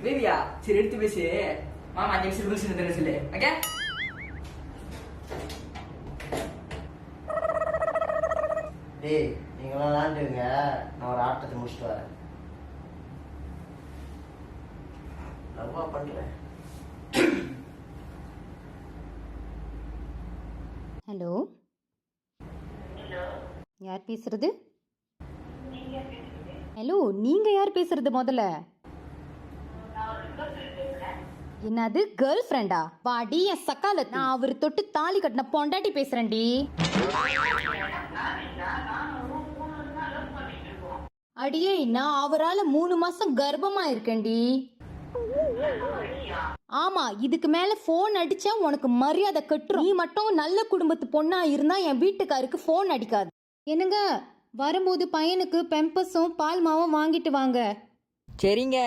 பேபியா சரி எடுத்து பேசு. மாமா 5 நிமிஷம் பேசுன்னு தானே சொல்லு. ஓகே டேய் நீங்களாம் விளாண்டுங்க, நான் ஒரு ஆட்டத்தை முடிச்சுட்டு வரேன். லவ்வா பண்றேன். ஹலோ, யார் பேசுறது? ஹலோ, நீங்க யார் பேசுறது? முதல்ல என்னது கேர்ள் ஃப்ரெண்டா? வாடி என் சக்கால, நான் அவர் தொட்டு தாலி கட்டின பொண்டாட்டி பேசுறேன்டி. அடியே, நான் அவரால 3 மாசம் கர்ப்பமா இருக்கேன்டி. ஆமா, இதுக்கு மேல போன் அடிச்சா உனக்கு மரியாதை கட்டுரும். நீ மட்டும் நல்ல குடும்பத்து பொண்ணா இருந்தா என் வீட்டுக்காருக்கு போன் அடிக்காது. என்னங்க, வரும்போது பையனுக்கு பெம்பஸும் பால் மாவும் வாங்கிட்டு வாங்க. சரிங்க.